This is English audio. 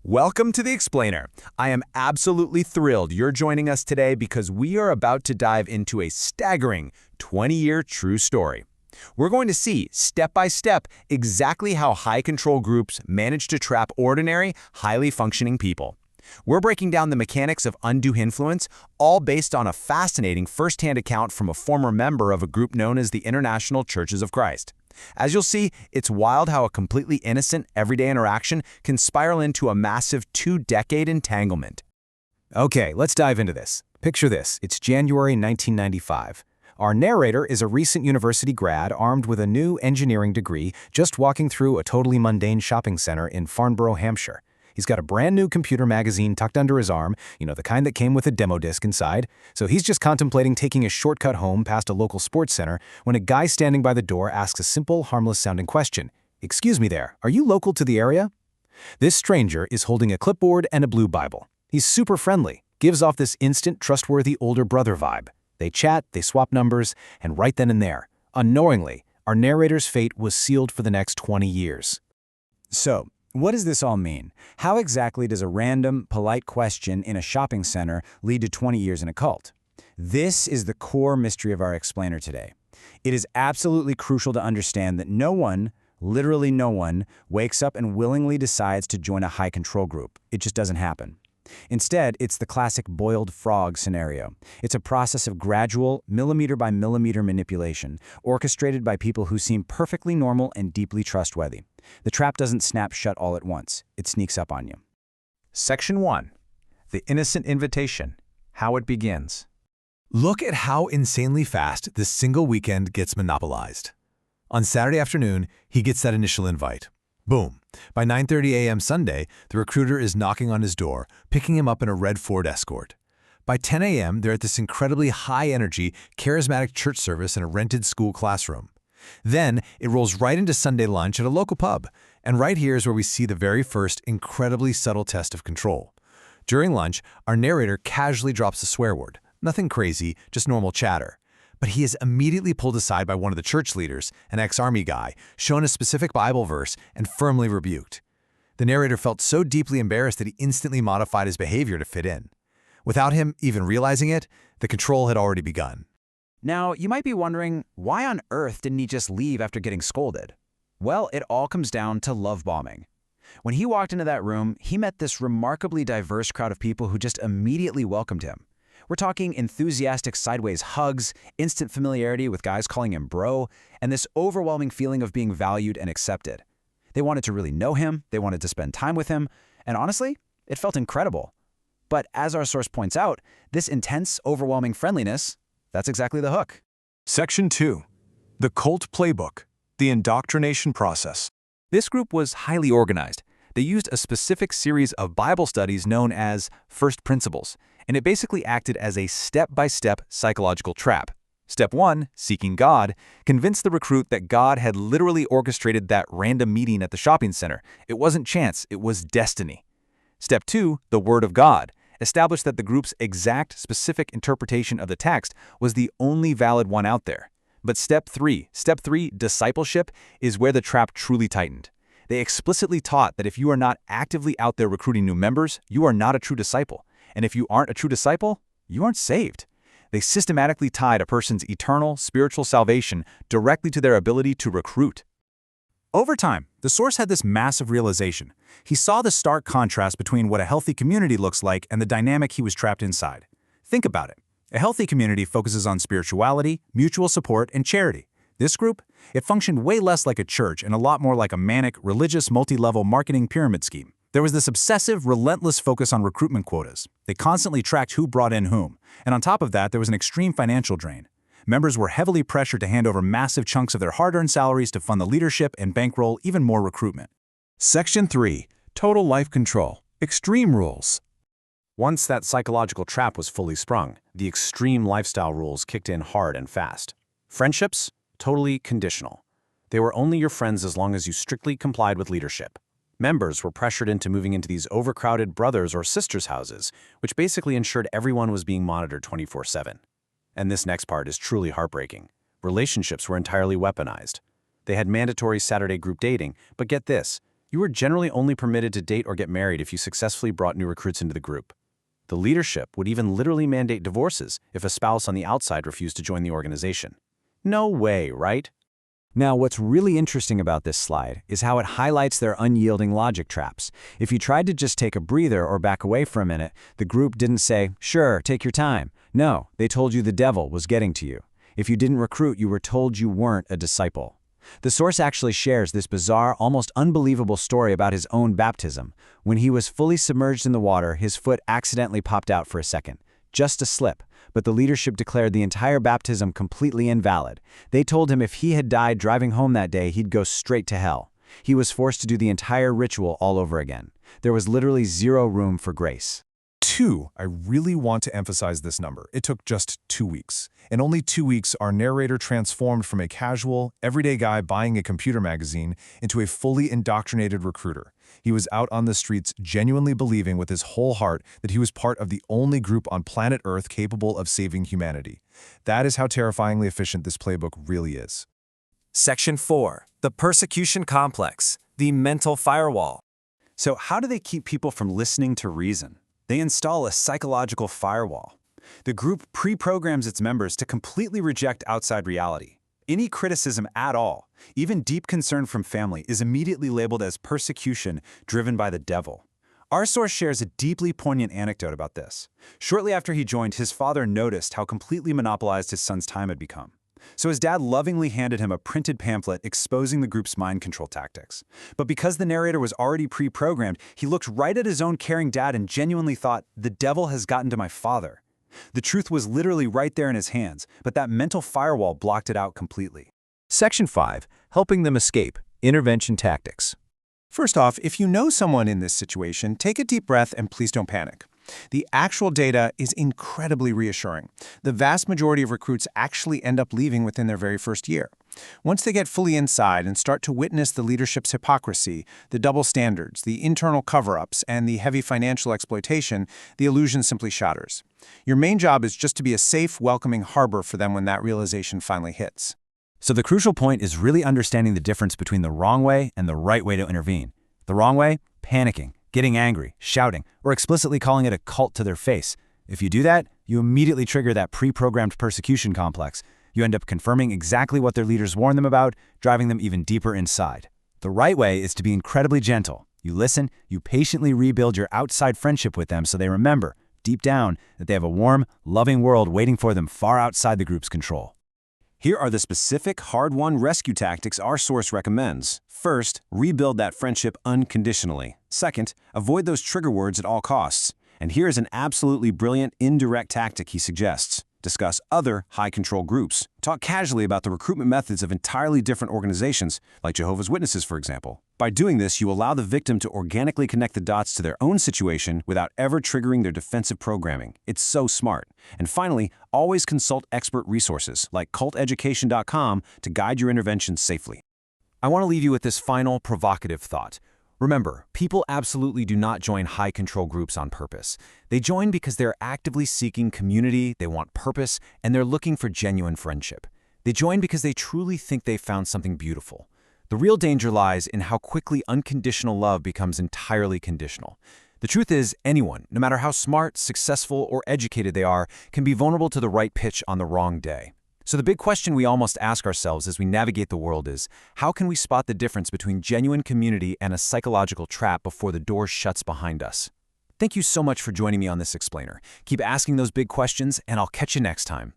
Welcome to The Explainer. I am absolutely thrilled you're joining us today because we are about to dive into a staggering 20-year true story. We're going to see, step by step, exactly how high control groups manage to trap ordinary, highly functioning people. We're breaking down the mechanics of undue influence, all based on a fascinating first-hand account from a former member of a group known as the International Churches of Christ. As you'll see, it's wild how a completely innocent, everyday interaction can spiral into a massive two-decade entanglement. Okay, let's dive into this. Picture this. It's January 1995. Our narrator is a recent university grad armed with a new engineering degree, just walking through a totally mundane shopping center in Farnborough, Hampshire. He's got a brand new computer magazine tucked under his arm, the kind that came with a demo disc inside. So he's just contemplating taking a shortcut home past a local sports center when a guy standing by the door asks a simple, harmless-sounding question. "Excuse me there, are you local to the area?" This stranger is holding a clipboard and a blue Bible. He's super friendly, gives off this instant, trustworthy older brother vibe. They chat, they swap numbers, and right then and there, unknowingly, our narrator's fate was sealed for the next 20 years. So, what does this all mean? How exactly does a random, polite question in a shopping center lead to 20 years in a cult? This is the core mystery of our explainer today. It is absolutely crucial to understand that no one, literally no one, wakes up and willingly decides to join a high control group. It just doesn't happen. Instead, it's the classic boiled frog scenario. It's a process of gradual, millimeter-by-millimeter manipulation, orchestrated by people who seem perfectly normal and deeply trustworthy. The trap doesn't snap shut all at once. It sneaks up on you. Section 1. The Innocent Invitation. How it begins. Look at how insanely fast this single weekend gets monopolized. On Saturday afternoon, he gets that initial invite. Boom. By 9:30 a.m. Sunday, the recruiter is knocking on his door, picking him up in a red Ford Escort. By 10 a.m., they're at this incredibly high-energy, charismatic church service in a rented school classroom. Then, it rolls right into Sunday lunch at a local pub, and right here is where we see the very first incredibly subtle test of control. During lunch, our narrator casually drops a swear word. Nothing crazy, just normal chatter. But he is immediately pulled aside by one of the church leaders, an ex-army guy, shown a specific Bible verse and firmly rebuked. The narrator felt so deeply embarrassed that he instantly modified his behavior to fit in. Without him even realizing it, the control had already begun. Now, you might be wondering, why on earth didn't he just leave after getting scolded? Well, it all comes down to love bombing. When he walked into that room, he met this remarkably diverse crowd of people who just immediately welcomed him. We're talking enthusiastic sideways hugs, instant familiarity with guys calling him bro, and this overwhelming feeling of being valued and accepted. They wanted to really know him, they wanted to spend time with him, and honestly, it felt incredible. But as our source points out, this intense, overwhelming friendliness, that's exactly the hook. Section 2. The Cult Playbook. The Indoctrination Process. This group was highly organized. They used a specific series of Bible studies known as First Principles, and it basically acted as a step-by-step psychological trap. Step 1, seeking God, convinced the recruit that God had literally orchestrated that random meeting at the shopping center. It wasn't chance, it was destiny. Step 2, the Word of God, established that the group's exact, specific interpretation of the text was the only valid one out there. But Step 3, discipleship, is where the trap truly tightened. They explicitly taught that if you are not actively out there recruiting new members, you are not a true disciple. And if you aren't a true disciple, you aren't saved. They systematically tied a person's eternal, spiritual salvation directly to their ability to recruit. Over time, the source had this massive realization. He saw the stark contrast between what a healthy community looks like and the dynamic he was trapped inside. Think about it. A healthy community focuses on spirituality, mutual support, and charity. This group, it functioned way less like a church and a lot more like a manic, religious, multi-level marketing pyramid scheme. There was this obsessive, relentless focus on recruitment quotas. They constantly tracked who brought in whom. And on top of that, there was an extreme financial drain. Members were heavily pressured to hand over massive chunks of their hard-earned salaries to fund the leadership and bankroll even more recruitment. Section 3. Total Life Control. Extreme Rules. Once that psychological trap was fully sprung, the extreme lifestyle rules kicked in hard and fast. Friendships? Totally conditional. They were only your friends as long as you strictly complied with leadership. Members were pressured into moving into these overcrowded brothers' or sisters' houses, which basically ensured everyone was being monitored 24/7. And this next part is truly heartbreaking. Relationships were entirely weaponized. They had mandatory Saturday group dating, but get this, You were generally only permitted to date or get married if you successfully brought new recruits into the group. The leadership would even literally mandate divorces if a spouse on the outside refused to join the organization. No way, right? Now, what's really interesting about this slide is how it highlights their unyielding logic traps. If you tried to just take a breather or back away for a minute, the group didn't say, "Sure, take your time." No, they told you the devil was getting to you. If you didn't recruit, you were told you weren't a disciple. The source actually shares this bizarre, almost unbelievable story about his own baptism. When he was fully submerged in the water, his foot accidentally popped out for a second. Just a slip, but the leadership declared the entire baptism completely invalid. They told him if he had died driving home that day, he'd go straight to hell. He was forced to do the entire ritual all over again. There was literally zero room for grace. 2. I really want to emphasize this number. It took just 2 weeks. In only 2 weeks, our narrator transformed from a casual, everyday guy buying a computer magazine into a fully indoctrinated recruiter. He was out on the streets genuinely believing with his whole heart that he was part of the only group on planet Earth capable of saving humanity. That is how terrifyingly efficient this playbook really is. Section 4. The Persecution Complex, the Mental Firewall. So how do they keep people from listening to reason? They install a psychological firewall. The group pre-programs its members to completely reject outside reality. Any criticism at all, even deep concern from family, is immediately labeled as persecution driven by the devil. Our source shares a deeply poignant anecdote about this. Shortly after he joined, his father noticed how completely monopolized his son's time had become. So his dad lovingly handed him a printed pamphlet exposing the group's mind control tactics. But because the narrator was already pre-programmed, he looked right at his own caring dad and genuinely thought, "The devil has gotten to my father." The truth was literally right there in his hands, but that mental firewall blocked it out completely. Section 5. Helping them escape. Intervention tactics. First off, if you know someone in this situation, take a deep breath and please don't panic. The actual data is incredibly reassuring. The vast majority of recruits actually end up leaving within their very first year. Once they get fully inside and start to witness the leadership's hypocrisy, the double standards, the internal cover-ups, and the heavy financial exploitation, the illusion simply shatters. Your main job is just to be a safe, welcoming harbor for them when that realization finally hits. So the crucial point is really understanding the difference between the wrong way and the right way to intervene. The wrong way? Panicking, getting angry, shouting, or explicitly calling it a cult to their face. If you do that, you immediately trigger that pre-programmed persecution complex. You end up confirming exactly what their leaders warned them about, driving them even deeper inside. The right way is to be incredibly gentle. You listen, you patiently rebuild your outside friendship with them so they remember, deep down, that they have a warm, loving world waiting for them far outside the group's control. Here are the specific, hard-won rescue tactics our source recommends. First, rebuild that friendship unconditionally. Second, avoid those trigger words at all costs. And here is an absolutely brilliant indirect tactic he suggests. Discuss other high-control groups. Talk casually about the recruitment methods of entirely different organizations, like Jehovah's Witnesses, for example. By doing this, you allow the victim to organically connect the dots to their own situation without ever triggering their defensive programming. It's so smart. And finally, always consult expert resources like culteducation.com to guide your interventions safely. I want to leave you with this final provocative thought. Remember, people absolutely do not join high-control groups on purpose. They join because they're actively seeking community, they want purpose, and they're looking for genuine friendship. They join because they truly think they've found something beautiful. The real danger lies in how quickly unconditional love becomes entirely conditional. The truth is, anyone, no matter how smart, successful, or educated they are, can be vulnerable to the right pitch on the wrong day. So the big question we all must ask ourselves as we navigate the world is, how can we spot the difference between genuine community and a psychological trap before the door shuts behind us? Thank you so much for joining me on this explainer. Keep asking those big questions, and I'll catch you next time.